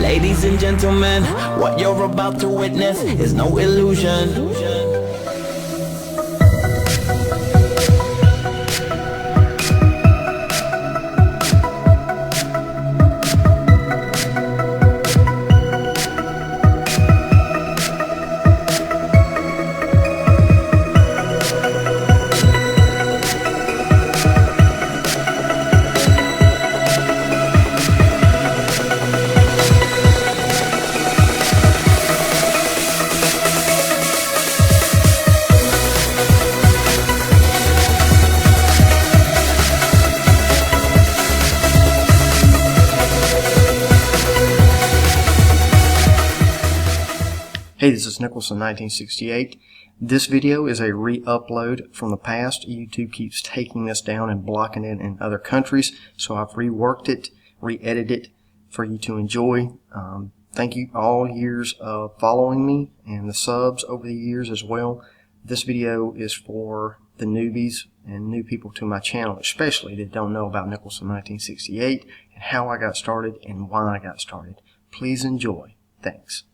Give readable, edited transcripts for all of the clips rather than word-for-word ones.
Ladies and gentlemen, what you're about to witness is no illusion. Hey, this is Nicholson 1968. This video is a re-upload from the past. YouTube keeps taking this down and blocking it in other countries, so I've reworked it, re-edited it for you to enjoy. Thank you all years of following me and the subs over the years as well. This video is for the newbies and new people to my channel, especially that don't know about Nicholson 1968 and how I got started and why I got started. Please enjoy. Thanks.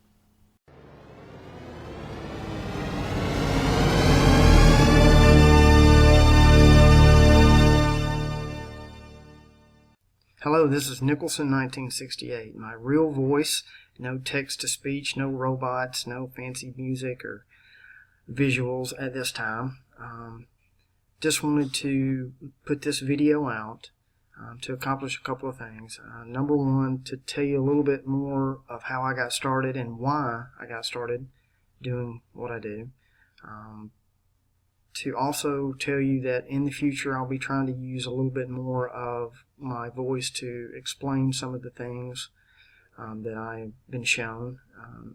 Hello, this is Nicholson 1968. My real voice, no text-to-speech, no robots, no fancy music or visuals at this time. Just wanted to put this video out to accomplish a couple of things. Number one, to tell you a little bit more of how I got started and why I got started doing what I do. To also tell you that in the future I'll be trying to use a little bit more of my voice to explain some of the things that I've been shown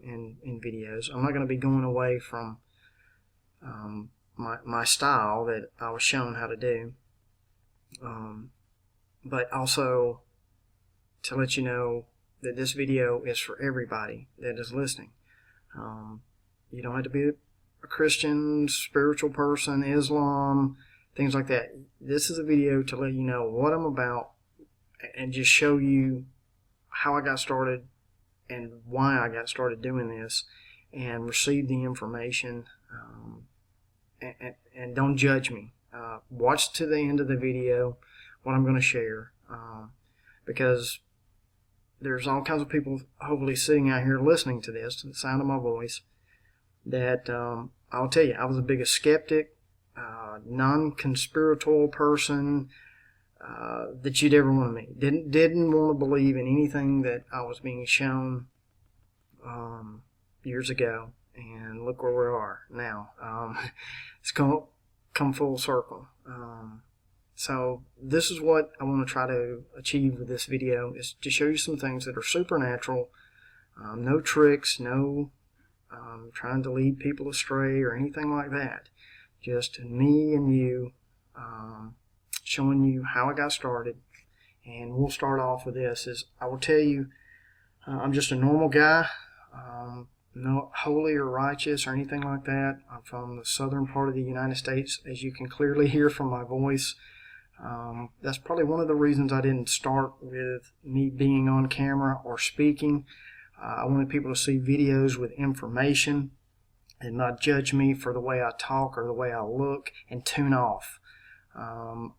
in videos. I'm not going to be going away from my style that I was shown how to do, but also to let you know that this video is for everybody that is listening. You don't have to be a Christian, spiritual person, Islam, things like that. This is a video to let you know what I'm about and just show you how I got started and why I got started doing this, and receive the information, and don't judge me. Watch to the end of the video what I'm going to share, because there's all kinds of people hopefully sitting out here listening to this, to the sound of my voice, that I'll tell you, I was the biggest skeptic, non-conspiratorial person that you'd ever want to meet. Didn't want to believe in anything that I was being shown years ago, and look where we are now. It's come full circle. So this is what I want to try to achieve with this video, is to show you some things that are supernatural, no tricks, no trying to lead people astray or anything like that. Just me and you, showing you how I got started. And we'll start off with this. Is I will tell you, I'm just a normal guy, not holy or righteous or anything like that. I'm from the southern part of the United States, as you can clearly hear from my voice. That's probably one of the reasons I didn't start with me being on camera or speaking. I wanted people to see videos with information and not judge me for the way I talk or the way I look and tune off. I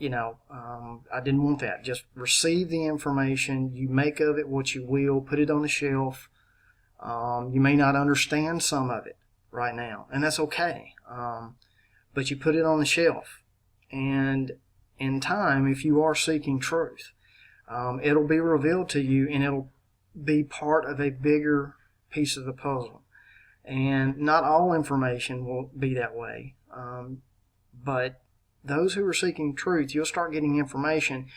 didn't want that. Just receive the information. You make of it what you will. Put it on the shelf. You may not understand some of it right now, and that's okay. But you put it on the shelf. And in time, if you are seeking truth, it'll be revealed to you, and it'll be part of a bigger piece of the puzzle. And not all information will be that way, but those who are seeking truth, you'll start getting information.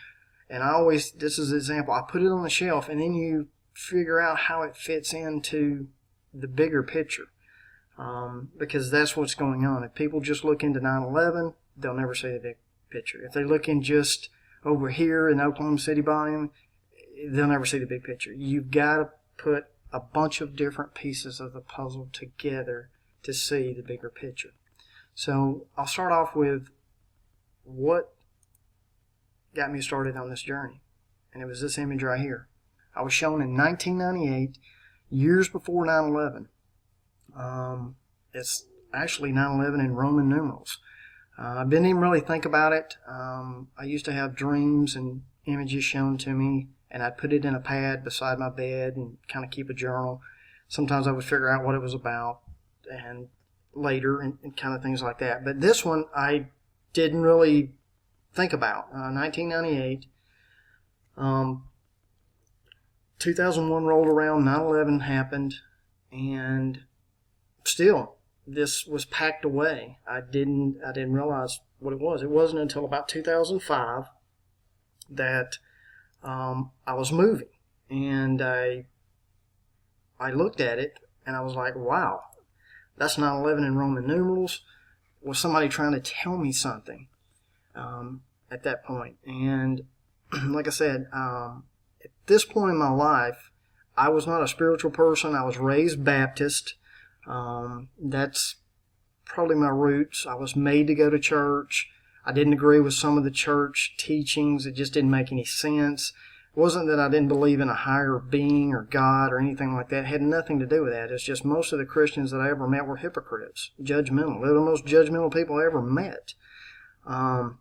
And this is an example, I put it on the shelf, and then you figure out how it fits into the bigger picture, because that's what's going on. If people just look into 9/11, they'll never see the big picture. If they look in just over here in Oklahoma City bombing, they'll never see the big picture. You've got to put a bunch of different pieces of the puzzle together to see the bigger picture. So I'll start off with what got me started on this journey. And it was this image right here. I was shown in 1998, years before 9/11. It's actually 9/11 in Roman numerals. I didn't even really think about it. I used to have dreams and images shown to me, and I'd put it in a pad beside my bed and kind of keep a journal. Sometimes I would figure out what it was about and later and kind of things like that. But this one I didn't really think about. 1998. 2001 rolled around, 9/11 happened, and still this was packed away. I didn't realize what it was. It wasn't until about 2005 that I was moving, and I looked at it and I was like, wow, that's 9/11 in Roman numerals. Was somebody trying to tell me something at that point? And like I said, at this point in my life, I was not a spiritual person. I was raised Baptist. That's probably my roots. I was made to go to church. I didn't agree with some of the church teachings. It just didn't make any sense. It wasn't that I didn't believe in a higher being or God or anything like that. It had nothing to do with that. It's just most of the Christians that I ever met were hypocrites, judgmental. They were the most judgmental people I ever met. And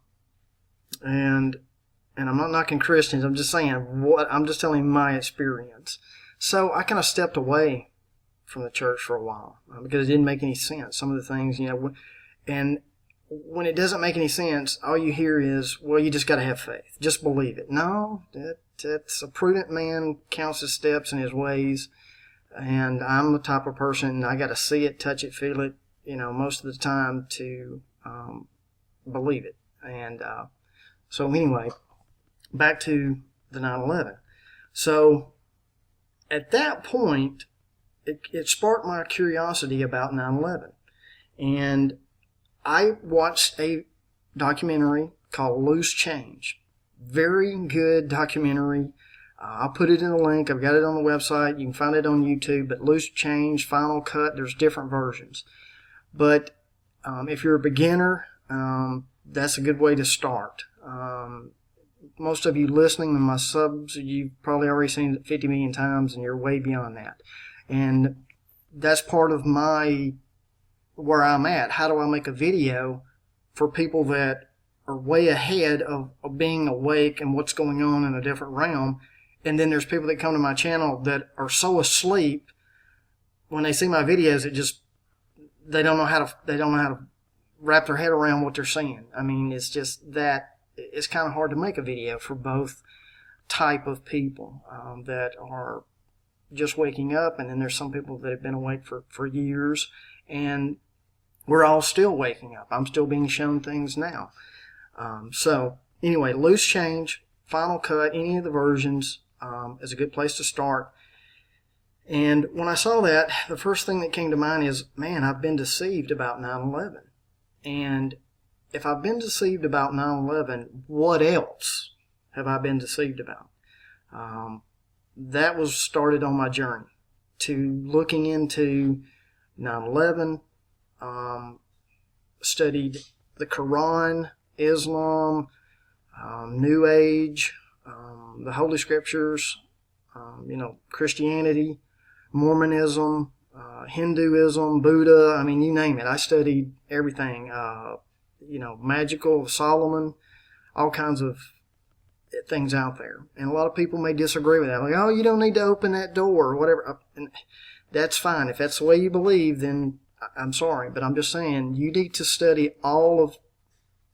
I'm not knocking Christians. I'm just saying I'm just telling my experience. So I kind of stepped away from the church for a while because it didn't make any sense. Some of the things, and when it doesn't make any sense, all you hear is, well, you just got to have faith. Just believe it. No, that's a prudent man counts his steps and his ways. And I'm the type of person, I got to see it, touch it, feel it, most of the time to believe it. And so anyway, back to the 9/11. So at that point, it sparked my curiosity about 9/11. And I watched a documentary called Loose Change. Very good documentary. I'll put it in a link. I've got it on the website. You can find it on YouTube. But Loose Change, Final Cut, there's different versions. But if you're a beginner, that's a good way to start. Most of you listening to my subs, you've probably already seen it 50 million times, and you're way beyond that. And that's part of where I'm at. How do I make a video for people that are way ahead of being awake and what's going on in a different realm? And then there's people that come to my channel that are so asleep when they see my videos, they don't know how to wrap their head around what they're seeing. I mean, it's just that it's kind of hard to make a video for both type of people that are just waking up, and then there's some people that have been awake for years, and we're all still waking up. I'm still being shown things now. So anyway, Loose Change, Final Cut, any of the versions is a good place to start. And when I saw that, the first thing that came to mind is, man, I've been deceived about 9/11. And if I've been deceived about 9/11, what else have I been deceived about? That was started on my journey to looking into 9/11, studied the Quran, Islam, New Age, the Holy Scriptures, Christianity, Mormonism, Hinduism, Buddha, I mean, you name it. I studied everything, magical, Solomon, all kinds of things out there. And a lot of people may disagree with that. Like, oh, you don't need to open that door or whatever. And that's fine. If that's the way you believe, then I'm sorry. But I'm just saying, you need to study all of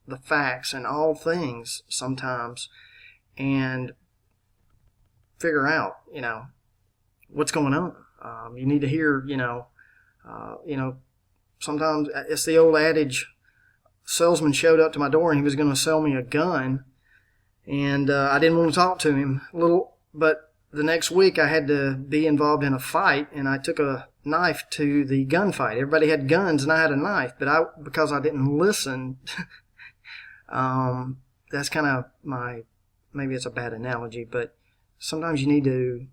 the facts and all things sometimes and figure out, what's going on. You need to hear, sometimes it's the old adage, salesman showed up to my door and he was going to sell me a gun, and I didn't want to talk to him. But the next week I had to be involved in a fight, and I took a knife to the gunfight. Everybody had guns and I had a knife, but because I didn't listen, that's kind of maybe it's a bad analogy, but sometimes you need to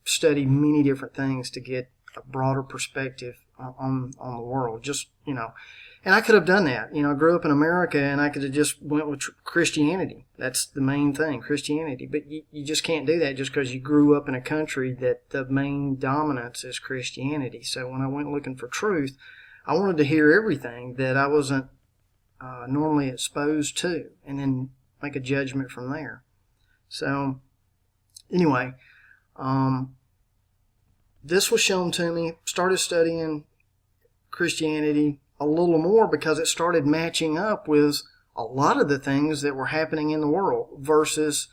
study many different things to get a broader perspective on the world. Just, And I could have done that. I grew up in America, and I could have just went with Christianity. That's the main thing, Christianity. But you just can't do that just because you grew up in a country that the main dominance is Christianity. So when I went looking for truth, I wanted to hear everything that I wasn't normally exposed to, and then make a judgment from there. So anyway, this was shown to me. Started studying Christianity a little more because it started matching up with a lot of the things that were happening in the world versus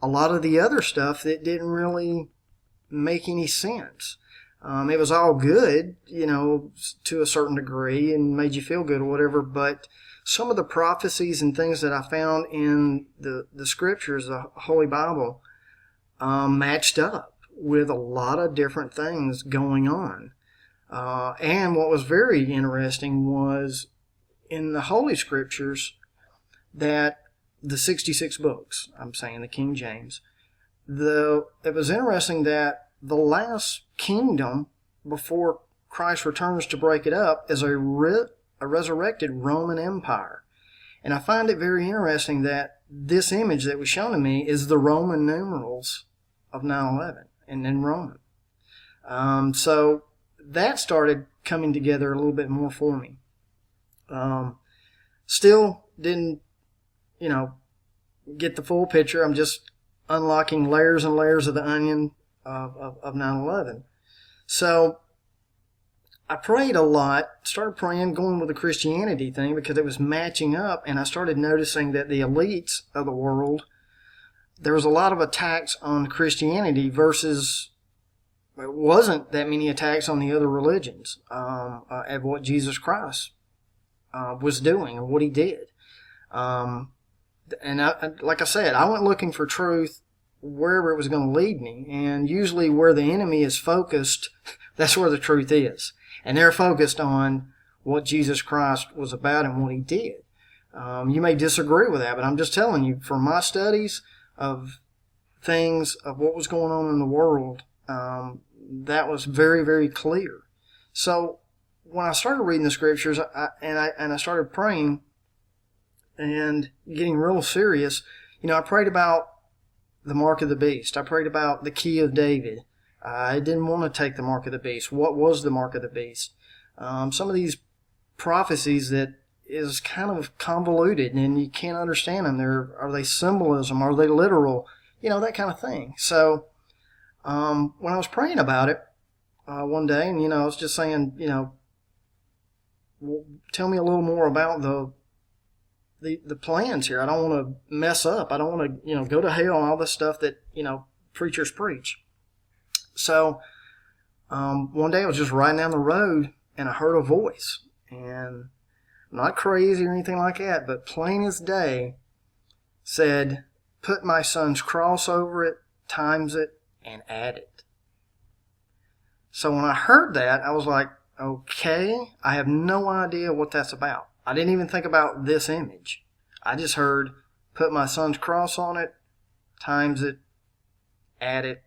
a lot of the other stuff that didn't really make any sense. It was all good, to a certain degree, and made you feel good or whatever, but some of the prophecies and things that I found in the scriptures, the Holy Bible, matched up with a lot of different things going on. And what was very interesting was in the Holy Scriptures that the 66 books, I'm saying the King James, it was interesting that the last kingdom before Christ returns to break it up is a resurrected Roman Empire. And I find it very interesting that this image that was shown to me is the Roman numerals of 9/11 and then Roman. So that started coming together a little bit more for me. Still didn't, get the full picture. I'm just unlocking layers and layers of the onion of 9/11. So I prayed a lot, started praying, going with the Christianity thing because it was matching up, and I started noticing that the elites of the world, there was a lot of attacks on Christianity versus it wasn't that many attacks on the other religions of what Jesus Christ was doing or what he did. And like I said, I went looking for truth wherever it was going to lead me. And usually where the enemy is focused, that's where the truth is. And they're focused on what Jesus Christ was about and what he did. You may disagree with that, but I'm just telling you, from my studies of things, of what was going on in the world, that was very, very clear. So when I started reading the scriptures I started praying and getting real serious, I prayed about the mark of the beast. I prayed about the key of David. I didn't want to take the mark of the beast. What was the mark of the beast? Some of these prophecies that is kind of convoluted and you can't understand them. Are they symbolism? Are they literal? That kind of thing. So when I was praying about it one day, and I was just saying, tell me a little more about the plans here. I don't want to mess up. I don't want to go to hell and all this stuff that preachers preach. So one day I was just riding down the road and I heard a voice, and not crazy or anything like that, but plain as day said, "Put my son's cross over it, times it, and add it." So when I heard that, I was like, okay, I have no idea what that's about. I didn't even think about this image. I just heard, put my son's cross on it, times it, add it,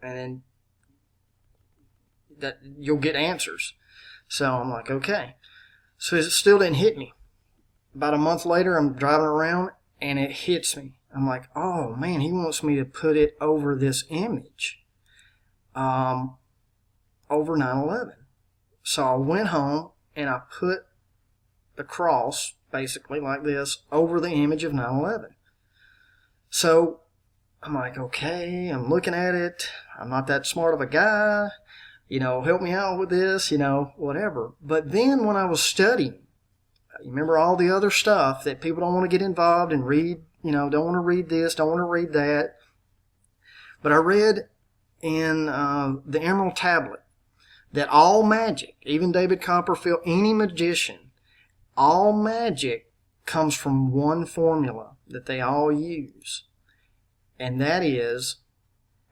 and then that you'll get answers. So I'm like, okay. So it still didn't hit me. About a month later, I'm driving around and it hits me. I'm like, oh man, he wants me to put it over this image, over 9/11. So I went home and I put the cross, basically like this, over the image of 9/11. So I'm like, okay, I'm looking at it. I'm not that smart of a guy. Help me out with this, whatever. But then when I was studying, you remember all the other stuff that people don't want to get involved and read, don't want to read this, don't want to read that. But I read in the Emerald Tablet that all magic, even David Copperfield, any magician, all magic comes from one formula that they all use. And that is,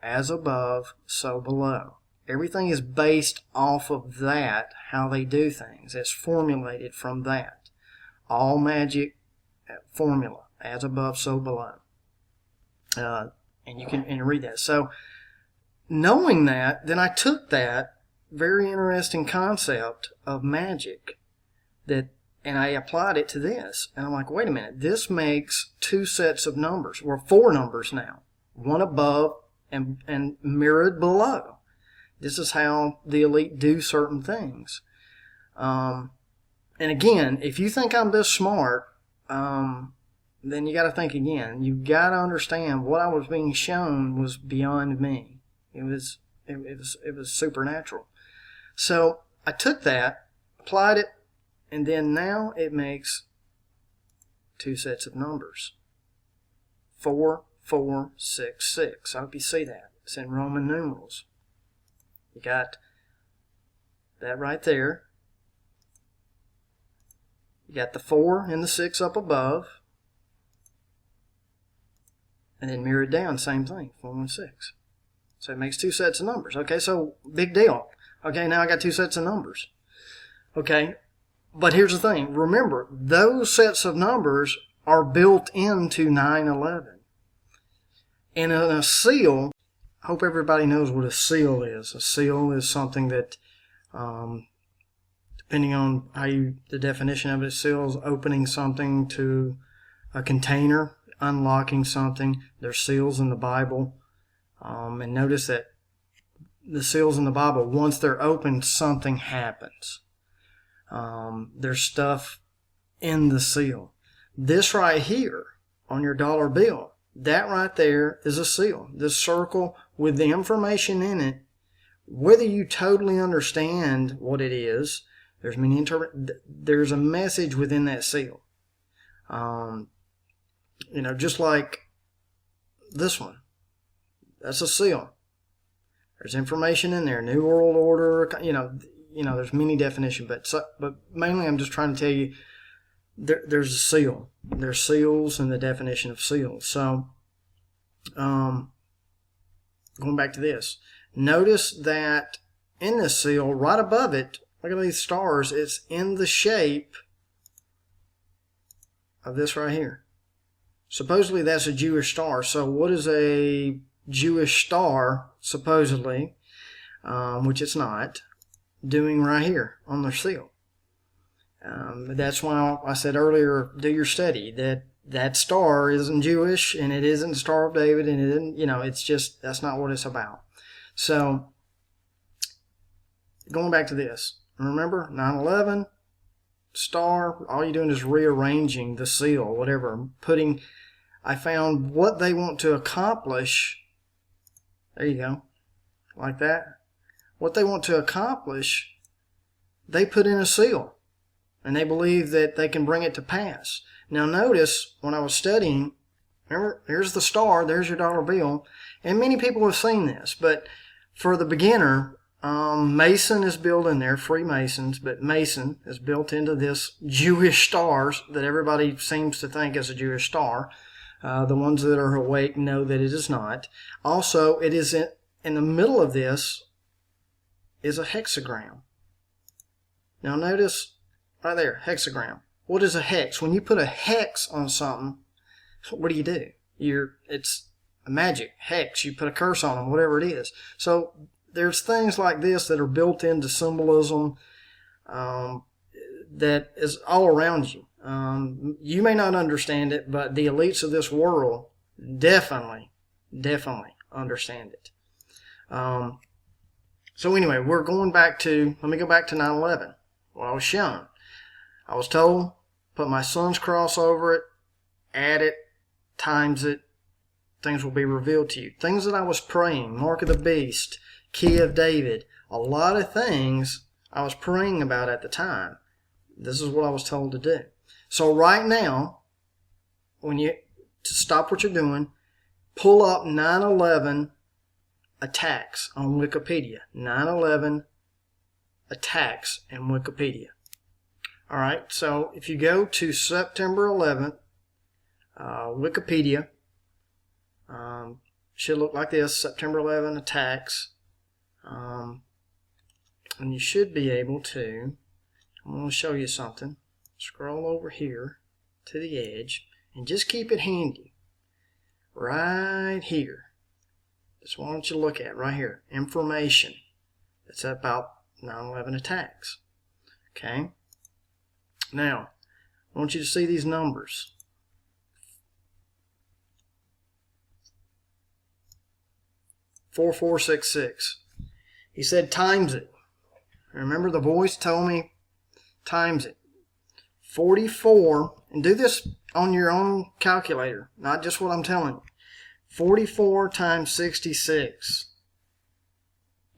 as above, so below. Everything is based off of that, how they do things. It's formulated from that. All magic formula, as above, so below. And you can read that. So, knowing that, then I took that very interesting concept of magic that And I applied it to this. And I'm like, wait a minute, this makes two sets of numbers, or four numbers now. One above and mirrored below. This is how the elite do certain things. And again, if you think I'm this smart, then you got to think again. You got to understand what I was being shown was beyond me. It was supernatural. So I took that, applied it, and then now it makes two sets of numbers. 4, 4, 6, 6. I hope you see that. It's in Roman numerals. You got that right there. You got the 4 and the 6 up above. And then mirrored down, same thing, 4 and 6. So it makes two sets of numbers. Okay, so big deal. Okay, now I got two sets of numbers. Okay, but here's the thing. Remember, those sets of numbers are built into 9/11. And in a seal, I hope everybody knows what a seal is. A seal is something that, depending on the definition of it, seal is opening something to a container, unlocking something. There's seals in the Bible. And notice that the seals in the Bible, once they're opened, something happens. There's stuff in the seal. This right here on your dollar bill, that right there is a seal. This circle with the information in it, whether you totally understand what it is, there's a message within that seal. Just like this one. That's a seal. There's information in there. New World Order. There's many definitions, but mainly I'm just trying to tell you there's a seal. There's seals and the definition of seals. So, going back to this, notice that in this seal, right above it, look at these stars. It's in the shape of this right here. Supposedly that's a Jewish star. So what is a Jewish star, supposedly, which it's not, doing right here on their seal? That's why I said earlier, do your study. That star isn't Jewish, and it isn't the Star of David, and it isn't, it's just, that's not what it's about. So, going back to this, remember, 9/11, star, all you're doing is rearranging the seal, whatever, I found what they want to accomplish. There you go. Like that. What they want to accomplish, they put in a seal. And they believe that they can bring it to pass. Now notice, when I was studying, remember, here's the star, there's your dollar bill. And many people have seen this. But for the beginner, Mason is built in there, Freemasons, but Mason is built into this Jewish stars that everybody seems to think is a Jewish star. The ones that are awake know that it is not. Also, it is in the middle of this is a hexagram. Now notice right there, hexagram. What is a hex? When you put a hex on something, what do? It's a magic hex. You put a curse on them, whatever it is. So there's things like this that are built into symbolism that is all around you. You may not understand it, but the elites of this world definitely understand it. So anyway, let me go back to 9/11. What I was shown. I was told, put my son's cross over it, add it, times it, things will be revealed to you. Things that I was praying, Mark of the Beast, Key of David, a lot of things I was praying about at the time. This is what I was told to do. So right now, to stop what you're doing, pull up 9/11 attacks on Wikipedia. 9/11 attacks in Wikipedia. Alright, so if you go to September 11th, Wikipedia, should look like this, September 11 attacks, and you should be able to, I'm going to show you something, scroll over here to the edge, and just keep it handy, right here. That's what I want you to look at, right here, information that's about 9/11 attacks. Okay? Now, I want you to see these numbers. $4466. He said times it. Remember, the voice told me times it. 44, and do this on your own calculator, not just what I'm telling you. 44 times 66.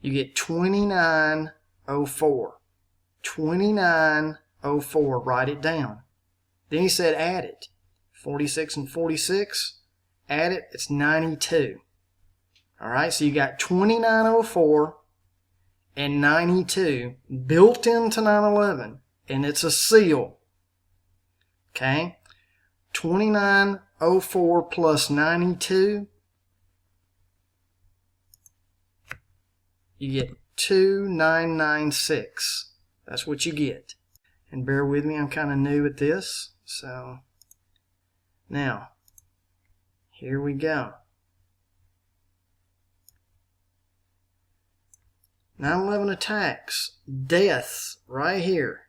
You get 2904. 2904. Write it down. Then he said add it. 46 and 46. Add it. It's 92. All right, so you got 2904 and 92 built into 9/11, and it's a seal. Okay? 2904 plus 92, you get 2996. That's what you get. And bear with me, I'm kind of new at this. So, now, here we go. 9/11 attacks, deaths, right here.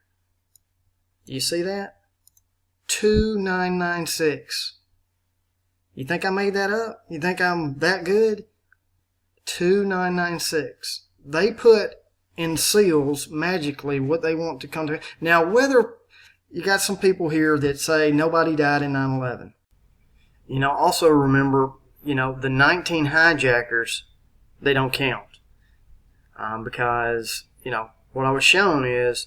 You see that? 2996. You think I made that up? You think I'm that good? 2996. They put in seals magically what they want to come to. Now, whether you got some people here that say nobody died in 9/11. You know, also remember, you know, the 19 hijackers, they don't count. Because, you know, what I was shown is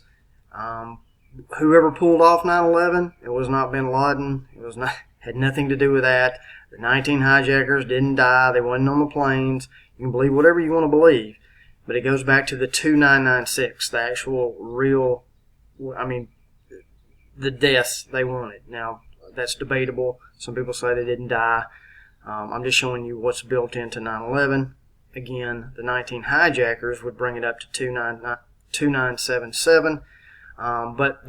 whoever pulled off 9/11, it was not bin Laden. It was not, had nothing to do with that. The 19 hijackers didn't die. They wasn't on the planes. You can believe whatever you want to believe. But it goes back to the 2996, the actual real, I mean, the deaths they wanted. Now, that's debatable. Some people say they didn't die. I'm just showing you what's built into 9/11. Again, the 19 hijackers would bring it up to 2977. But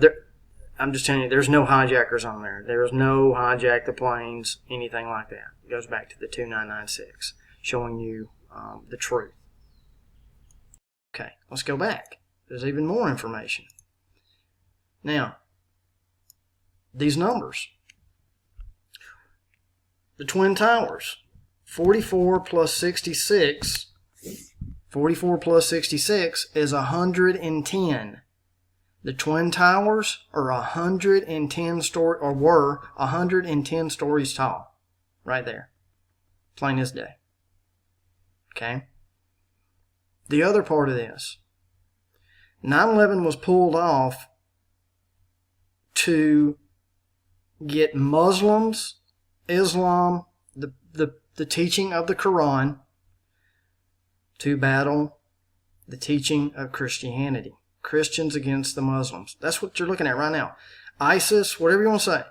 I'm just telling you, there's no hijackers on there. There's no hijack the planes, anything like that. It goes back to the 2996, showing you the truth. Okay, let's go back. There's even more information. Now, these numbers. The Twin Towers. 44 plus 66. 44 plus 66 is 110. The Twin Towers are 110 story, or were 110 stories tall. Right there. Plain as day. Okay? The other part of this. 9/11 was pulled off to get Muslims, Islam, the teaching of the Quran, to battle the teaching of Christianity. Christians against the Muslims. That's what you're looking at right now. ISIS, whatever you want to say.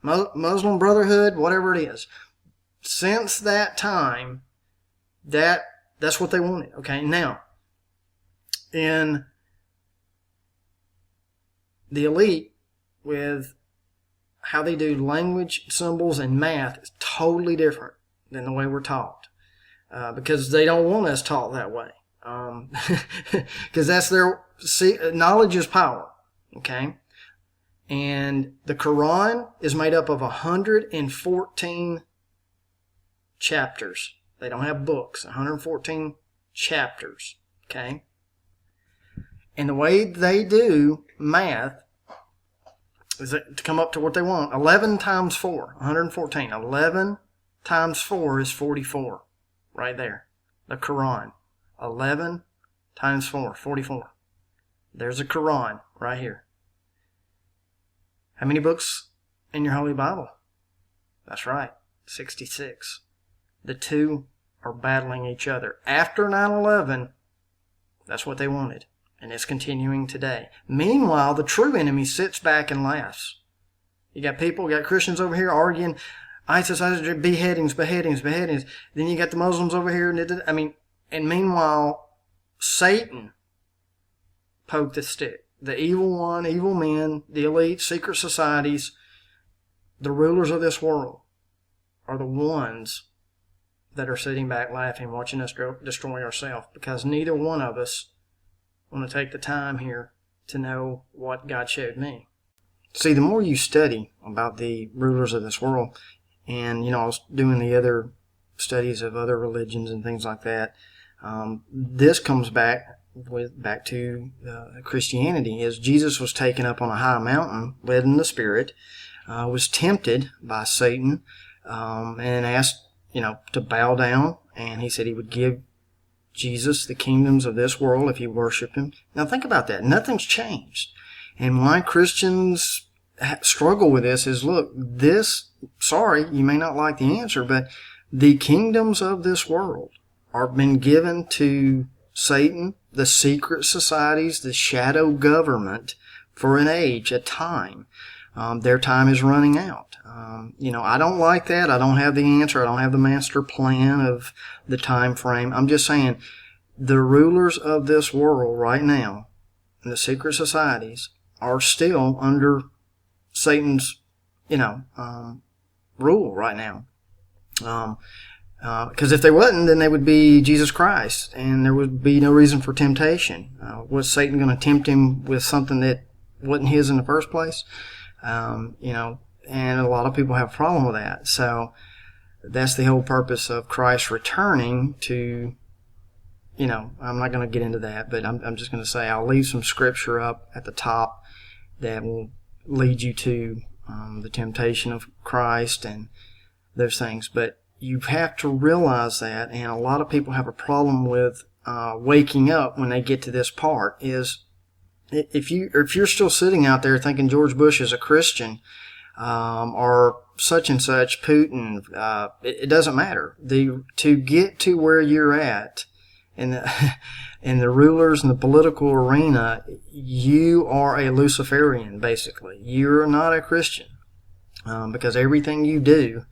Muslim Brotherhood, whatever it is. Since that time, that's what they wanted. Okay, now, in the elite, with how they do language, symbols, and math, is totally different than the way we're taught. Because they don't want us taught that way. Because that's their... knowledge is power. Okay? And the Quran is made up of 114 chapters. They don't have books. 114 chapters. Okay? And the way they do math is to come up to what they want. 11 times 4, 114. 11 times 4 is 44. Right there. The Quran. 11 times 4, 44. There's a Quran right here. How many books in your Holy Bible? That's right, 66. The two are battling each other. After 9/11, that's what they wanted. And it's continuing today. Meanwhile, the true enemy sits back and laughs. You got people, you got Christians over here arguing, ISIS, beheadings. Then you got the Muslims over here. And meanwhile, Satan poked the stick. The evil one, evil men, the elite, secret societies, the rulers of this world are the ones that are sitting back laughing, watching us destroy ourselves, because neither one of us want to take the time here to know what God showed me. See, the more you study about the rulers of this world, and, I was doing the other studies of other religions and things like that, this comes back to Christianity, is Jesus was taken up on a high mountain, led in the Spirit, was tempted by Satan, and asked, to bow down, and he said he would give Jesus the kingdoms of this world if you worship him. Now think about that. Nothing's changed. And why Christians struggle with this is, look, sorry, you may not like the answer, but the kingdoms of this world are been given to Satan, the secret societies, the shadow government for an age, a time. Their time is running out. I don't like that. I don't have the answer. I don't have the master plan of the time frame. I'm just saying the rulers of this world right now, the secret societies, are still under Satan's, rule right now. Because if they wasn't, then they would be Jesus Christ, and there would be no reason for temptation. Was Satan going to tempt him with something that wasn't his in the first place? And a lot of people have a problem with that. So that's the whole purpose of Christ returning to, I'm not going to get into that, but I'm just going to say I'll leave some scripture up at the top that will lead you to the temptation of Christ and those things. But you have to realize that, and a lot of people have a problem with waking up when they get to this part, is if you're still sitting out there thinking George Bush is a Christian, or such and such, Putin, it doesn't matter. To get to where you're at in the rulers and the political arena, you are a Luciferian, basically. You're not a Christian, because everything you do.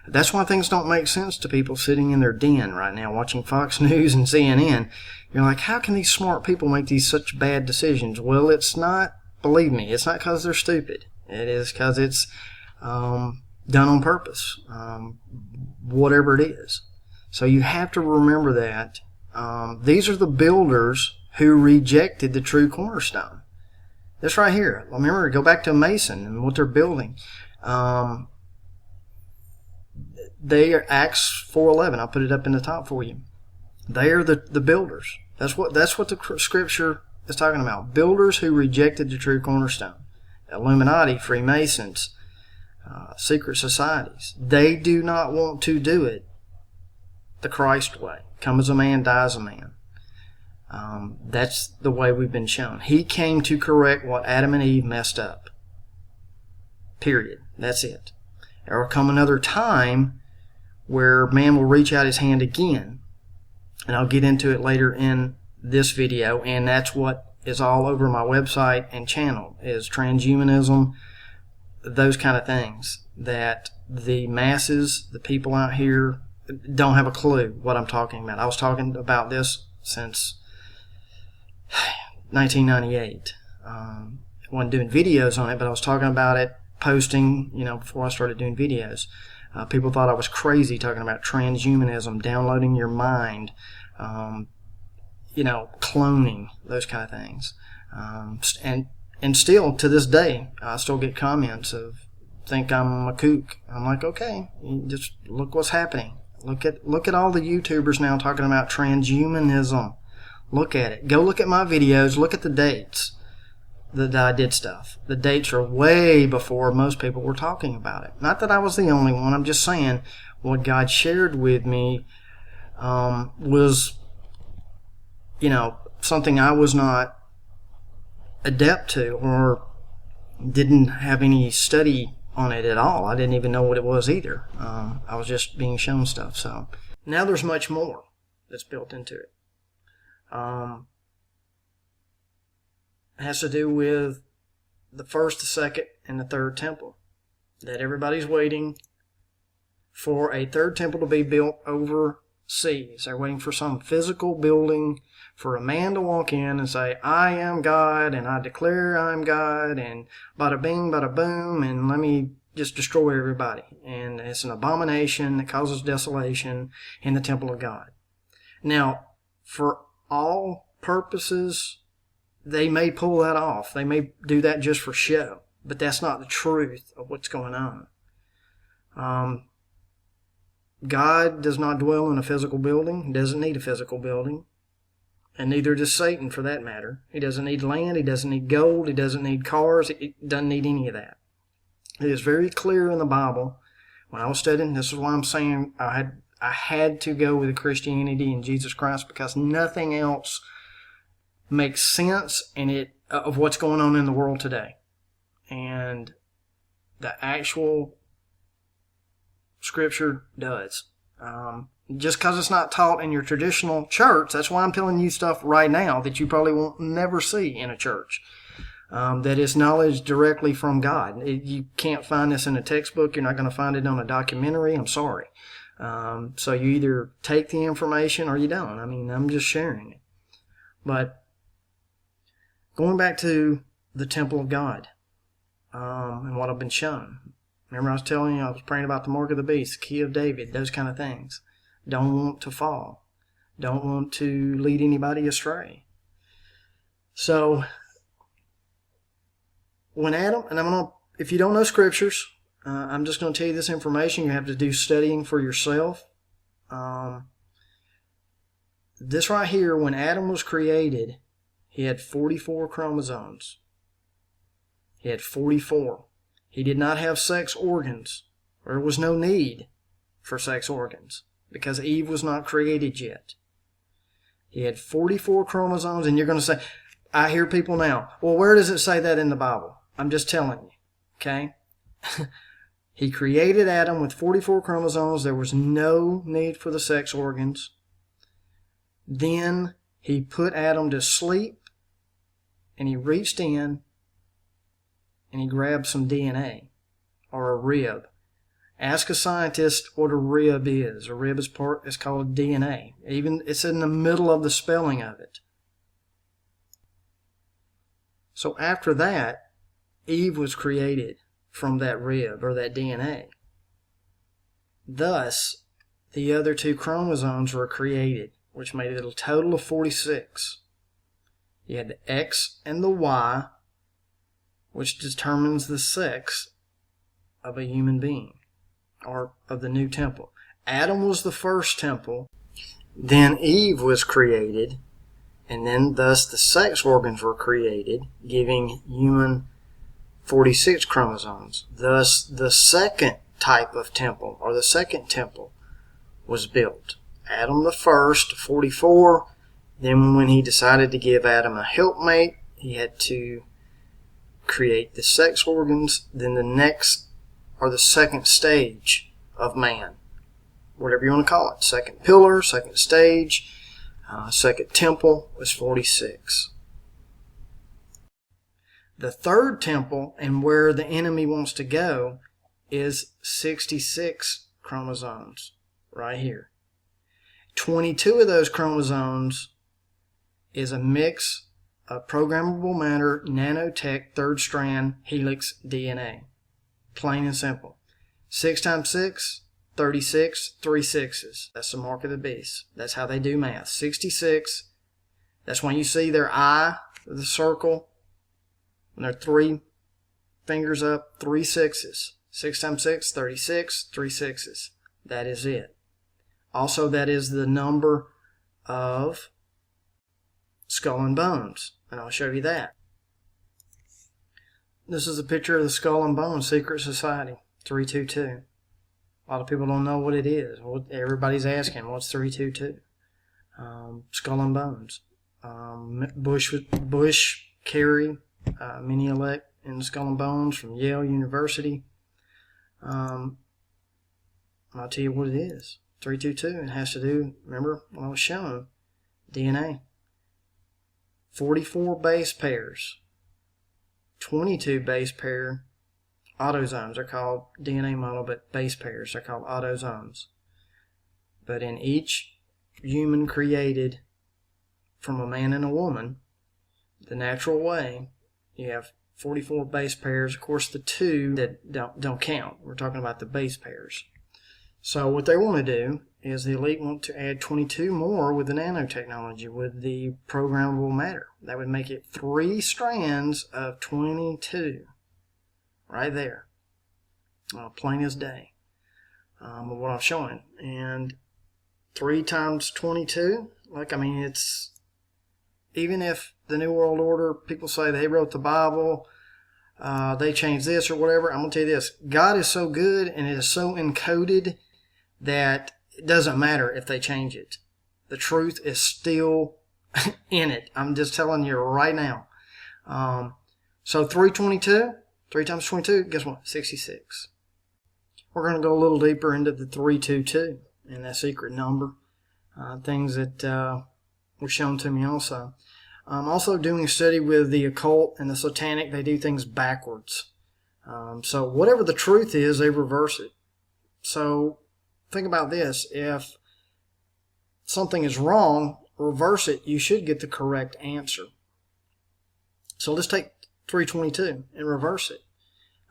That's why things don't make sense to people sitting in their den right now watching Fox News and CNN. You're like, how can these smart people make these such bad decisions? Well, it's not, believe me, it's not because they're stupid. It is because it's done on purpose, whatever it is. So you have to remember that these are the builders who rejected the true cornerstone. This right here. Remember, go back to Mason and what they're building. They are Acts 4:11. I'll put it up in the top for you. They are the builders. That's what the scripture is talking about. Builders who rejected the true cornerstone. Illuminati, Freemasons, secret societies. They do not want to do it the Christ way. Come as a man, die as a man. That's the way we've been shown. He came to correct what Adam and Eve messed up. Period. That's it. There will come another time where man will reach out his hand again. And I'll get into it later in this video. And that's what is all over my website and channel, is transhumanism, those kind of things. That the masses, the people out here, don't have a clue what I'm talking about. I was talking about this since 1998. I wasn't doing videos on it, but I was talking about it, posting, before I started doing videos. People thought I was crazy talking about transhumanism, downloading your mind, cloning, those kind of things. And still, to this day, I still get comments of, think I'm a kook. I'm like, okay, just look what's happening. Look at all the YouTubers now talking about transhumanism. Look at it. Go look at my videos. Look at the dates that I did stuff. The dates are way before most people were talking about it. Not that I was the only one. I'm just saying what God shared with me was, something I was not adept to, or didn't have any study on it at all. I didn't even know what it was either. I was just being shown stuff. So now there's much more that's built into it. It has to do with the first, the second, and the third temple. That everybody's waiting for a third temple to be built overseas. They're waiting for some physical building for a man to walk in and say, I am God, and I declare I am God, and bada bing, bada boom, and let me just destroy everybody. And it's an abomination that causes desolation in the temple of God. Now, for all purposes, they may pull that off. They may do that just for show. But that's not the truth of what's going on. God does not dwell in a physical building. He doesn't need a physical building. And neither does Satan, for that matter. He doesn't need land. He doesn't need gold. He doesn't need cars. He doesn't need any of that. It is very clear in the Bible. When I was studying, this is why I'm saying I had to go with Christianity and Jesus Christ, because nothing else makes sense of what's going on in the world today. And the actual Scripture does. Just because it's not taught in your traditional church, that's why I'm telling you stuff right now that you probably won't never see in a church. That is knowledge directly from God. You can't find this in a textbook. You're not going to find it on a documentary. I'm sorry. So you either take the information or you don't. I mean, I'm just sharing it. But going back to the temple of God and what I've been shown. Remember I was telling you I was praying about the mark of the beast, the key of David, those kind of things. Don't want to fall. Don't want to lead anybody astray. So when Adam, and if you don't know scriptures, I'm just going to tell you this information. You have to do studying for yourself. This right here, when Adam was created, he had 44 chromosomes. He had 44. He did not have sex organs. There was no need for sex organs because Eve was not created yet. He had 44 chromosomes, and you're going to say, I hear people now, well, where does it say that in the Bible? I'm just telling you, okay? He created Adam with 44 chromosomes. There was no need for the sex organs. Then he put Adam to sleep, and he reached in, and he grabbed some DNA, or a rib. Ask a scientist what a rib is. A rib is called DNA. Even it's in the middle of the spelling of it. So after that, Eve was created from that rib, or that DNA. Thus, the other two chromosomes were created, which made it a total of 46. You had the X and the Y, which determines the sex of a human being, or of the new temple. Adam was the first temple, then Eve was created, and then thus the sex organs were created, giving human 46 chromosomes. Thus the second type of temple, or the second temple, was built. Adam the first, 44, then when he decided to give Adam a helpmate, he had to create the sex organs. Then the next, or the second stage of man, whatever you want to call it, second pillar, second stage, second temple, was 46. The third temple, and where the enemy wants to go, is 66 chromosomes, right here. 22 of those chromosomes is a mix of programmable matter, nanotech, third strand, helix DNA. Plain and simple. 6 times 6, 36, 3 sixes. That's the mark of the beast. That's how they do math. 66. That's when you see their eye, the circle, when they're 3 fingers up, 3 sixes. 6 times 6, 36, 3 sixes. That is it. Also, that is the number of skull and bones, and I'll show you that. This is a picture of the Skull and Bones Secret Society, 322. A lot of people don't know what it is. Everybody's asking, what's 322? Skull and Bones. Bush Carey, mini-elect in Skull and Bones from Yale University. I'll tell you what it is. 322, it has to do, remember what I was showing, DNA. 44 base pairs, 22 base pair autosomes. They're called DNA model, but base pairs, they're called autosomes. But in each human created from a man and a woman, the natural way, you have 44 base pairs. Of course, the 2 that don't count. We're talking about the base pairs. So what they want to do is the elite want to add 22 more with the nanotechnology, with the programmable matter. That would make it 3 strands of 22. right there, plain as day, of what I'm showing. And 3 times 22, it's, even if the New World Order, people say they wrote the Bible, they changed this or whatever, I'm going to tell you this. God is so good and it is so encoded that it doesn't matter if they change it. The truth is still in it. I'm just telling you right now. So 322, 3 times 22, guess what? 66. We're going to go a little deeper into the 322 and that secret number. Things that were shown to me also. Also doing a study with the occult and the satanic, they do things backwards. So whatever the truth is, they reverse it. So think about this. If something is wrong, reverse it, you should get the correct answer. So let's take 322 and reverse it.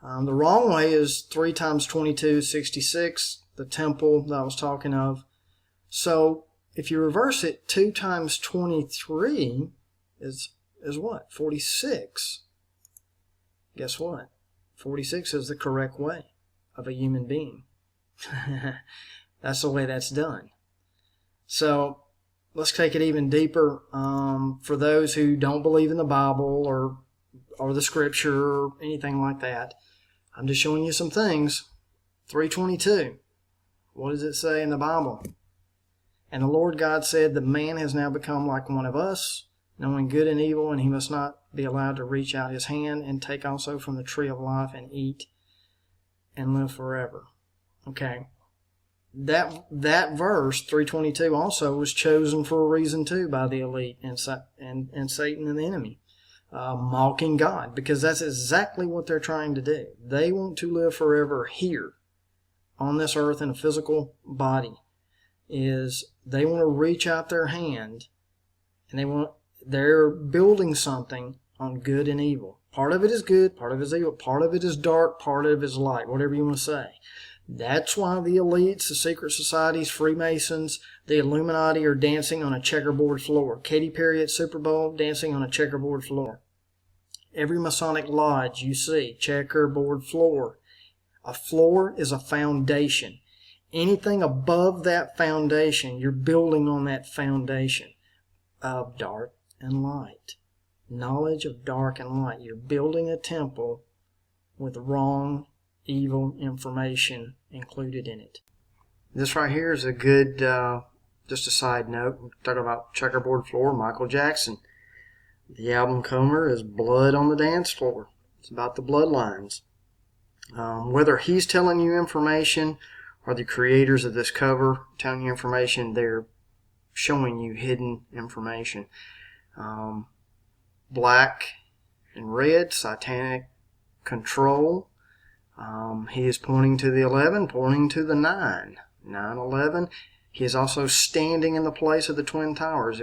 The wrong way is 3 times 22 is 66, the temple that I was talking of. So if you reverse it, 2 times 23 is what? 46. Guess what? 46 is the correct way of a human being. That's the way that's done. So let's take it even deeper. For those who don't believe in the Bible or the Scripture or anything like that, I'm just showing you some things. 322. What does it say in the Bible? And the Lord God said, the man has now become like one of us, knowing good and evil, and he must not be allowed to reach out his hand and take also from the tree of life and eat and live forever. Okay. That verse, 322, also was chosen for a reason too by the elite and Satan and the enemy. Mocking God, because that's exactly what they're trying to do. They want to live forever here on this earth in a physical body. They want to reach out their hand, and they're building something on good and evil. Part of it is good, part of it is evil, part of it is dark, part of it is light, whatever you want to say. That's why the elites, the secret societies, Freemasons, the Illuminati are dancing on a checkerboard floor. Katy Perry at Super Bowl, dancing on a checkerboard floor. Every Masonic lodge you see, checkerboard floor. A floor is a foundation. Anything above that foundation, you're building on that foundation of dark and light. Knowledge of dark and light. You're building a temple with wrong, evil information included in it. This right here is a good, just a side note. We're talking about checkerboard floor, Michael Jackson. The album cover is Blood on the Dance Floor. It's about the bloodlines. Whether he's telling you information or the creators of this cover telling you information, they're showing you hidden information. Black and red, satanic control. He is pointing to the 11, pointing to the 9. 9/11. He is also standing in the place of the Twin Towers.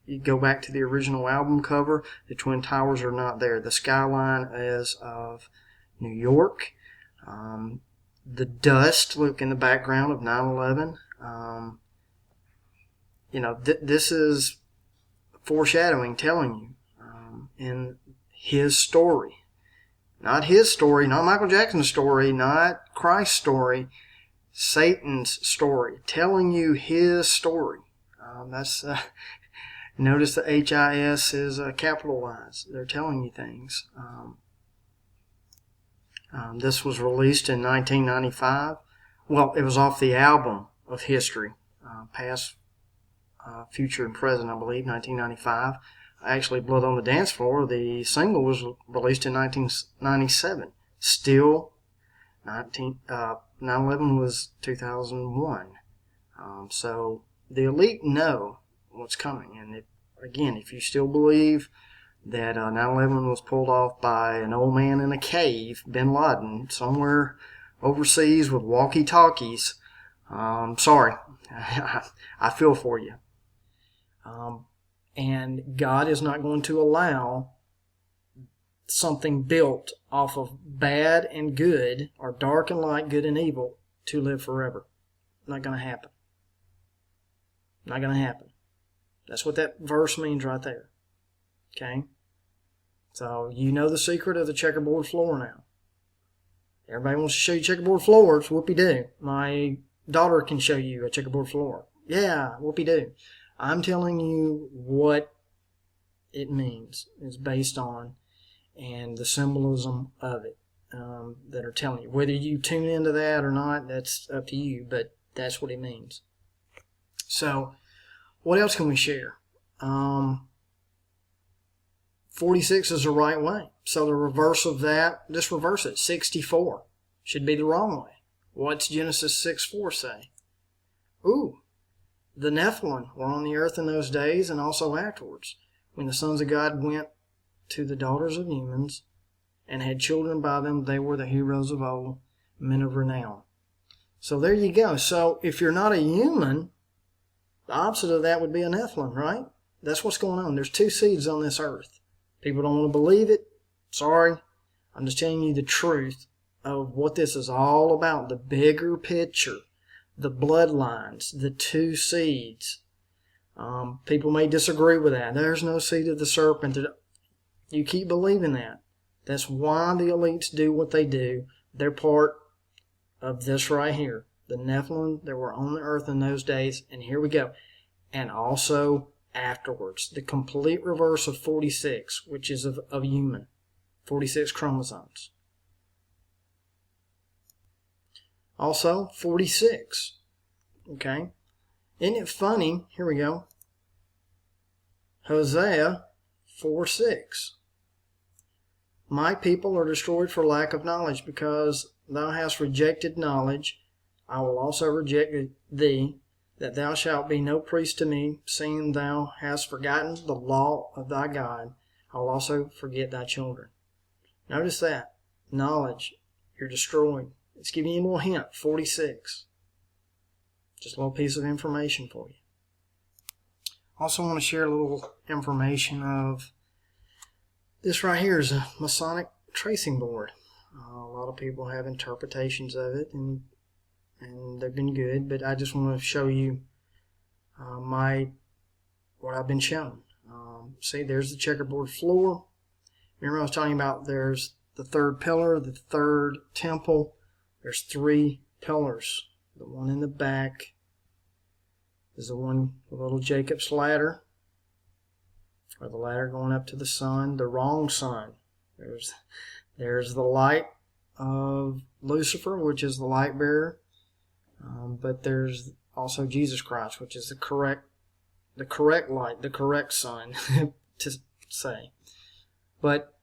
You go back to the original album cover, the Twin Towers are not there. The skyline is of New York. The dust, look in the background of 9/11. This is foreshadowing, telling you in his story. Not his story, not Michael Jackson's story, not Christ's story, Satan's story, telling you his story. Notice the HIS is capitalized. They're telling you things. This was released in 1995. Well, it was off the album of History, Past, Future, and Present, I believe, 1995. Actually, Blood on the Dance Floor, the single was released in 1997. Still, 9/11 was 2001. So the elite know what's coming. And if you still believe that 9/11 was pulled off by an old man in a cave, Bin Laden, somewhere overseas with walkie-talkies, sorry, I feel for you. And God is not going to allow something built off of bad and good, or dark and light, good and evil, to live forever. Not going to happen. Not going to happen. That's what that verse means right there. Okay? So you know the secret of the checkerboard floor now. Everybody wants to show you checkerboard floors. Whoopie-doo. My daughter can show you a checkerboard floor. Yeah, whoopie-doo. I'm telling you what it means. It's based on and the symbolism of it that are telling you. Whether you tune into that or not, that's up to you, but that's what it means. So, what else can we share? 46 is the right way. So the reverse of that, just reverse it. 64 should be the wrong way. What's Genesis 6:4 say? Ooh, the Nephilim were on the earth in those days and also afterwards, when the sons of God went to the daughters of humans and had children by them. They were the heroes of old, men of renown. So there you go. So if you're not a human, the opposite of that would be a Nephilim, right? That's what's going on. There's two seeds on this earth. People don't want to believe it. Sorry. I'm just telling you the truth of what this is all about. The bigger picture. The bloodlines. The two seeds. People may disagree with that. There's no seed of the serpent. You keep believing that. That's why the elites do what they do. They're part of this right here. The Nephilim that were on the earth in those days. And here we go. And also afterwards. The complete reverse of 46, which is of human. 46 chromosomes. Also, 46. Okay. Isn't it funny? Here we go. Hosea 4:6. My people are destroyed for lack of knowledge, because thou hast rejected knowledge. I will also reject thee, that thou shalt be no priest to me, seeing thou hast forgotten the law of thy God. I will also forget thy children. Notice that. Knowledge. You're destroyed. It's giving you a little hint. 46. Just a little piece of information for you. Also want to share a little information of this right here is a Masonic tracing board. A lot of people have interpretations of it, and they've been good, but I just want to show you what I've been shown. See, there's the checkerboard floor. Remember I was talking about there's the third pillar, the third temple. There's three pillars. The one in the back is the one, the little Jacob's ladder, or the ladder going up to the sun, the wrong sun. There's the light of Lucifer, which is the light bearer. But there's also Jesus Christ, which is the correct light, the correct sun to say. But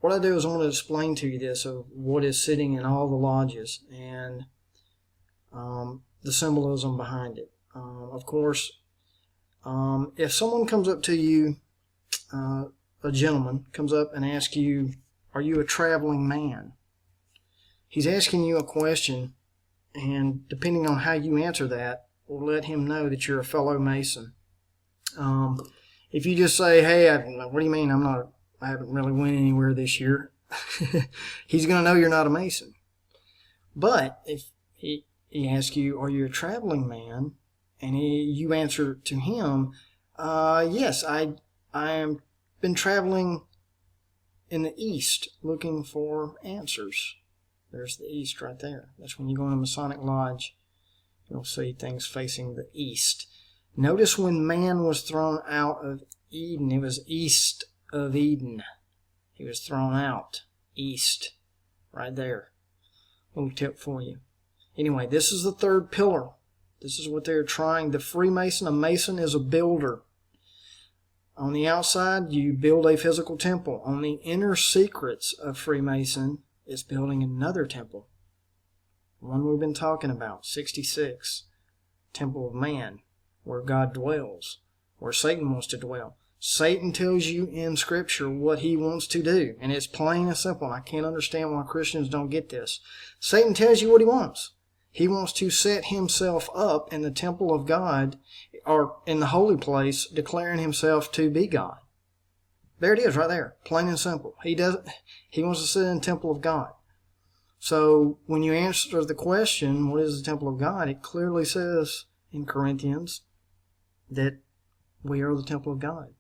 what I do is I want to explain to you this of what is sitting in all the lodges and the symbolism behind it. Of course, if someone comes up to you, a gentleman comes up and asks you, are you a traveling man? He's asking you a question, and depending on how you answer that, will let him know that you're a fellow Mason. If you just say, hey, what do you mean I haven't really went anywhere this year, he's going to know you're not a Mason. But if he asks you, are you a traveling man? And you answer to him, yes, I am been traveling in the East looking for answers. There's the East right there. That's when you go in a Masonic lodge, you'll see things facing the East. Notice when man was thrown out of Eden, it was east of Eden. He was thrown out. East. Right there. Little tip for you. Anyway, this is the third pillar. This is what they're trying. The Freemason, a Mason is a builder. On the outside, you build a physical temple. On the inner secrets of Freemason is building another temple. The one we've been talking about, 66. Temple of man, where God dwells, where Satan wants to dwell. Satan tells you in Scripture what he wants to do, and it's plain and simple, and I can't understand why Christians don't get this. Satan tells you what he wants. He wants to set himself up in the temple of God, or in the holy place, declaring himself to be God. There it is right there, plain and simple. He wants to sit in the temple of God. So when you answer the question, what is the temple of God, it clearly says in Corinthians that we are the temple of God.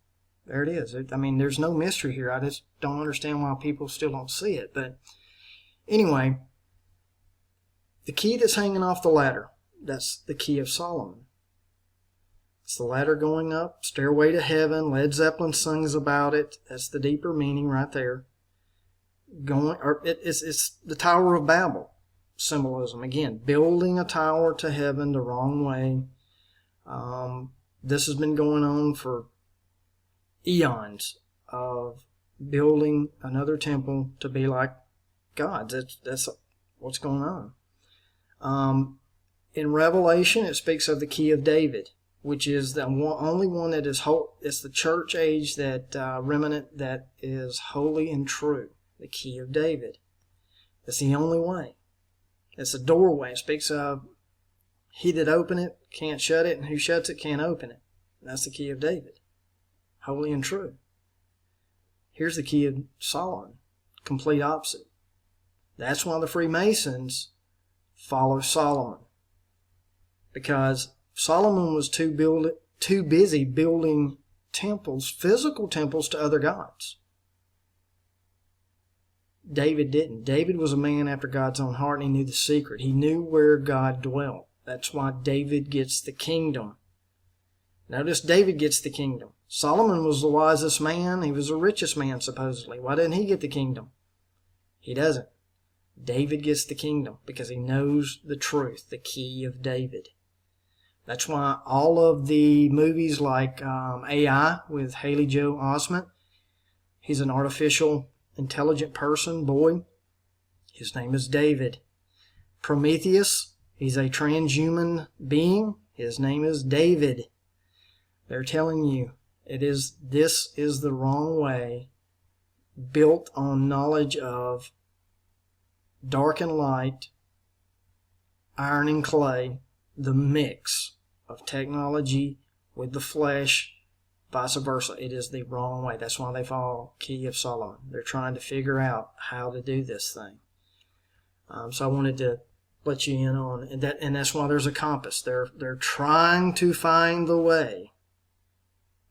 There it is. I mean, there's no mystery here. I just don't understand why people still don't see it. But anyway, The key that's hanging off the ladder, that's the key of Solomon. It's the ladder going up, Stairway to Heaven. Led Zeppelin sings about it. That's the deeper meaning right there. It's the Tower of Babel symbolism. Again, building a tower to heaven the wrong way. This has been going on for eons of building another temple to be like God's. That's what's going on. In Revelation, it speaks of the key of David, which is the only one that is whole. It's the church age that remnant that is holy and true. The key of David. It's the only way. It's a doorway. It speaks of he that open it can't shut it, and who shuts it can't open it. That's the key of David. Holy and true. Here's the key of Solomon. Complete opposite. That's why the Freemasons follow Solomon. Because Solomon was too busy building temples, physical temples to other gods. David didn't. David was a man after God's own heart, and he knew the secret. He knew where God dwelt. That's why David gets the kingdom. Notice David gets the kingdom. Solomon was the wisest man. He was the richest man, supposedly. Why didn't he get the kingdom? He doesn't. David gets the kingdom because he knows the truth, the key of David. That's why all of the movies like AI with Haley Joel Osment, he's an artificial intelligent person, boy. His name is David. Prometheus, he's a transhuman being. His name is David. They're telling you this is the wrong way, built on knowledge of dark and light, iron and clay, the mix of technology with the flesh, vice versa. It is the wrong way. That's why they follow Key of Solomon. They're trying to figure out how to do this thing. So I wanted to let you in on that, and that's why there's a compass. They're trying to find the way,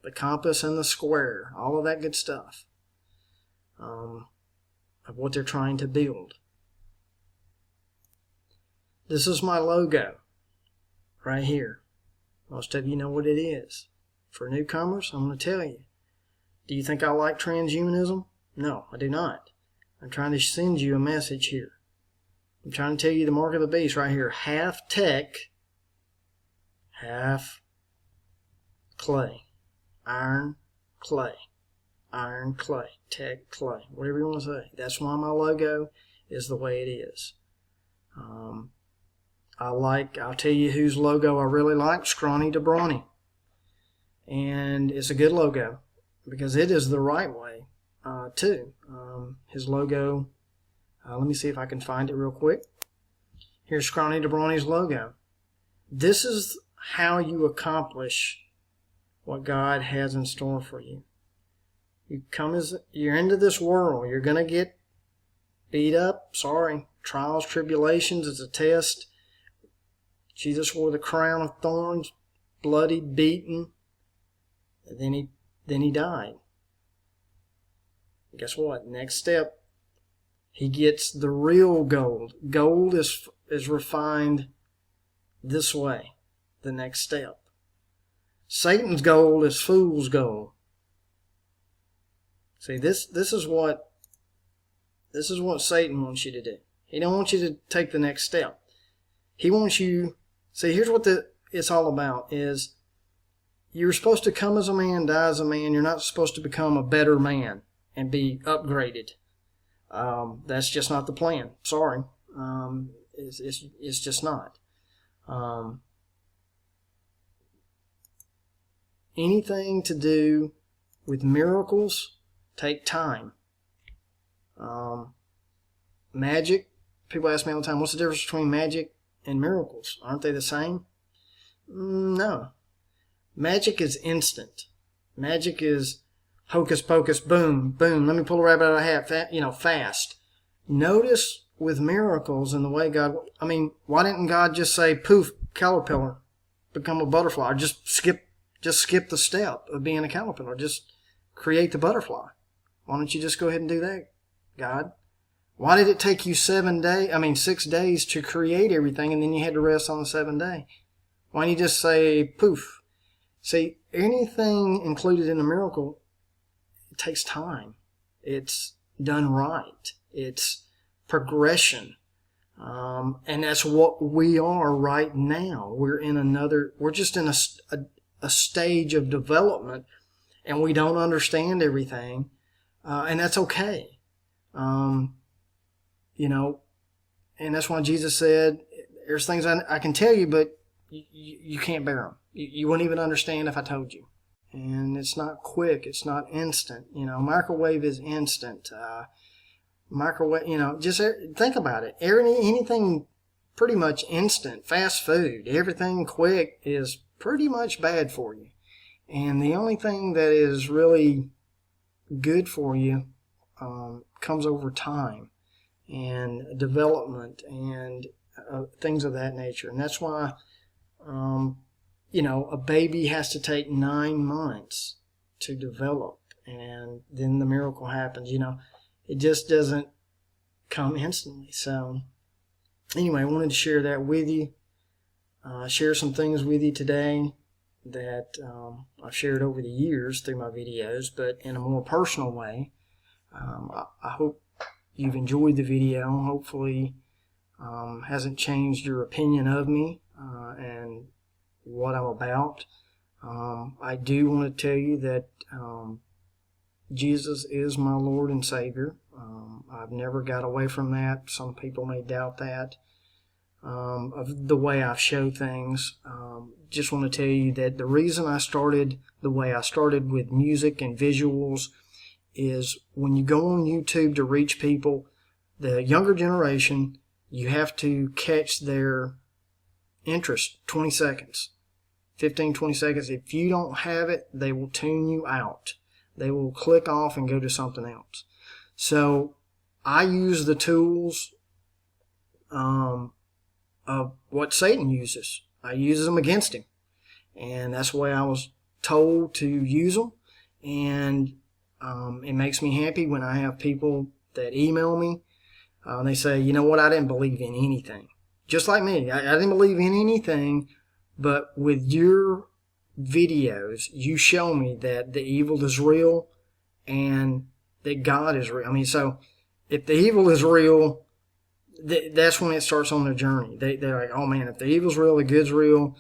the compass and the square, all of that good stuff, of what they're trying to build. This is my logo right here. Most of you know what it is. For newcomers, I'm going to tell you. Do you think I like transhumanism? No, I do not. I'm trying to send you a message here. I'm trying to tell you the mark of the beast right here. Half tech, half clay. Iron, clay. Iron, clay. Tech, clay. Whatever you want to say. That's why my logo is the way it is. I'll tell you whose logo I really like. Scrawny to Brawny. And it's a good logo because it is the right way too. His logo, let me see if I can find it real quick. Here's Scrawny to Brawny's logo. This is how you accomplish what God has in store for you. You're into this world. You're going to get beat up. Sorry. Trials, tribulations. It's a test. Jesus wore the crown of thorns, bloody, beaten. And then he died. Guess what? Next step, he gets the real gold. Gold is refined this way. The next step. Satan's gold is fool's gold. See, this is what Satan wants you to do. He don't want you to take the next step. He wants you. See, here's what it's all about: is you're supposed to come as a man, die as a man. You're not supposed to become a better man and be upgraded. That's just not the plan. Sorry. It's just not. Anything to do with miracles take time. Magic. People ask me all the time, what's the difference between magic and miracles? Aren't they the same? No. Magic is instant. Magic is hocus pocus, boom, boom. Let me pull a rabbit out of a hat, fast. Notice with miracles and the way God, why didn't God just say, poof, caterpillar, become a butterfly? Or just skip the step of being a caterpillar. Just create the butterfly. Why don't you just go ahead and do that, God? Why did it take you 6 days to create everything, and then you had to rest on the seventh day? Why don't you just say, poof? See, anything included in a miracle, it takes time. It's done right. It's progression. And that's what we are right now. We're just in a stage of development, and we don't understand everything. And that's okay. And that's why Jesus said, there's things I can tell you, but you can't bear them. You wouldn't even understand if I told you. And it's not quick. It's not instant. Microwave is instant. Microwave, just think about it. Anything pretty much instant, fast food, everything quick is pretty much bad for you. And the only thing that is really good for you comes over time and development and things of that nature. And that's why, a baby has to take 9 months to develop, and then the miracle happens. It just doesn't come instantly. So anyway, I wanted to share that with you, share some things with you today that I've shared over the years through my videos, but in a more personal way. I hope you've enjoyed the video. Hopefully hasn't changed your opinion of me and what I'm about. I do want to tell you that Jesus is my Lord and Savior. I've never got away from that. Some people may doubt that, of the way I show things. Just want to tell you that the reason I started the way I started with music and visuals is when you go on YouTube to reach people, the younger generation, you have to catch their interest 20 seconds, 15, 20 seconds. If you don't have it, they will tune you out. They will click off and go to something else. So I use the tools of what Satan uses. I use them against him. And that's the way I was told to use them. And it makes me happy when I have people that email me. They say, you know what, I didn't believe in anything. Just like me. I didn't believe in anything. But with your videos, you show me that the evil is real and that God is real. So if the evil is real, that's when it starts on their journey. They're like, oh man, if the evil's real, the good's real.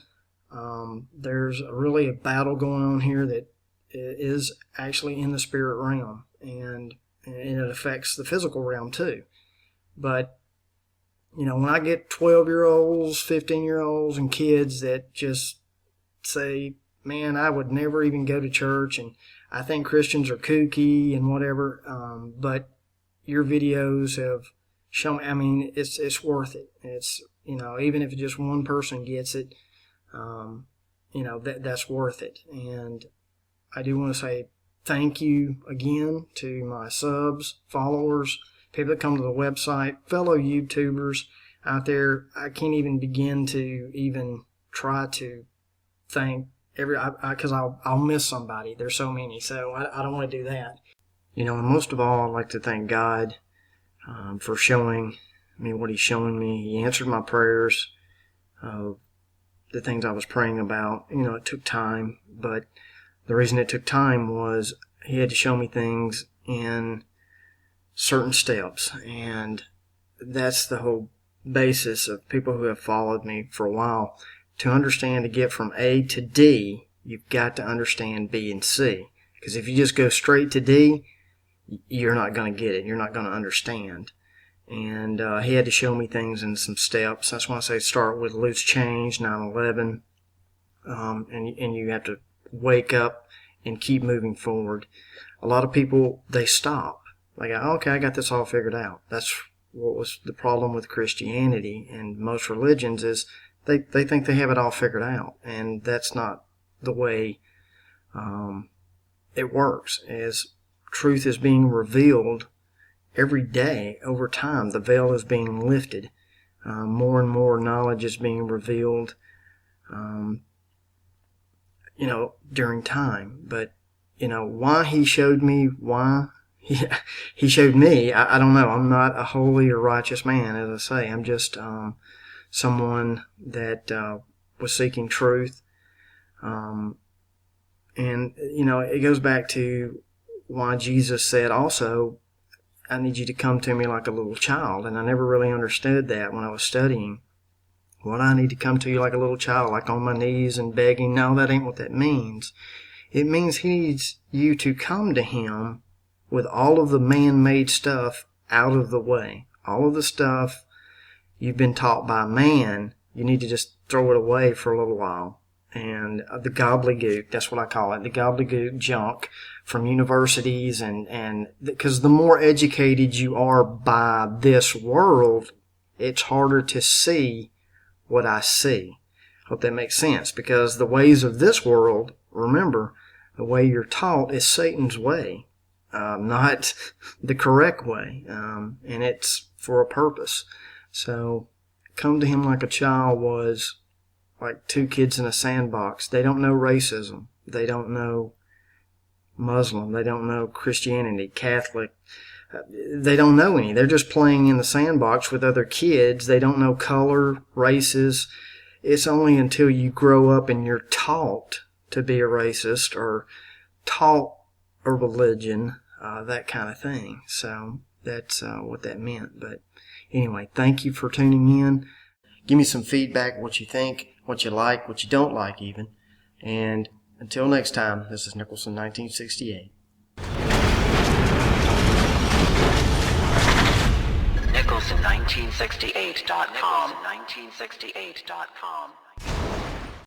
There's really a battle going on here that is actually in the spirit realm, and it affects the physical realm too. But when I get 12-year-olds, 15-year-olds, and kids that just say, man, I would never even go to church, and I think Christians are kooky and whatever, but your videos have shown me, it's worth it. It's, even if just one person gets it, that's worth it. And I do want to say thank you again to my subs, followers, people that come to the website, fellow YouTubers out there. I can't even begin to even try to thank because I'll miss somebody. There's so many, so I don't want to do that. And most of all, I'd like to thank God for showing me what He's showing me. He answered my prayers, the things I was praying about. It took time, but the reason it took time was He had to show me things in certain steps, and that's the whole basis of people who have followed me for a while. To understand, to get from A to D, you've got to understand B and C. Because if you just go straight to D, you're not going to get it. You're not going to understand. And He had to show me things in some steps. That's why I say start with loose change, 9/11, and you have to wake up and keep moving forward. A lot of people, they stop. They go, okay, I got this all figured out. That's what was the problem with Christianity and most religions is they think they have it all figured out, and that's not the way it works. As truth is being revealed every day over time, the veil is being lifted. More and more knowledge is being revealed, during time. But, why He showed me, why he showed me. I don't know. I'm not a holy or righteous man, as I say. I'm just someone that was seeking truth. And, it goes back to why Jesus said also, I need you to come to me like a little child. And I never really understood that when I was studying. Well, I need to come to you like a little child, like on my knees and begging. No, that ain't what that means. It means he needs you to come to him with all of the man-made stuff out of the way. All of the stuff you've been taught by man, you need to just throw it away for a little while. And the gobbledygook, that's what I call it, the gobbledygook junk from universities, and because the more educated you are by this world, it's harder to see what I see. Hope that makes sense, because the ways of this world, remember, the way you're taught is Satan's way, not the correct way, and it's for a purpose. So come to him like a child was like two kids in a sandbox. They don't know racism. They don't know Muslim. They don't know Christianity, Catholic. They don't know any. They're just playing in the sandbox with other kids. They don't know color, races. It's only until you grow up and you're taught to be a racist or taught a religion, that kind of thing. So that's what that meant. But anyway, thank you for tuning in. Give me some feedback, what you think, what you like, what you don't like even. And until next time, this is Nicholson 1968. Nicholson1968.com.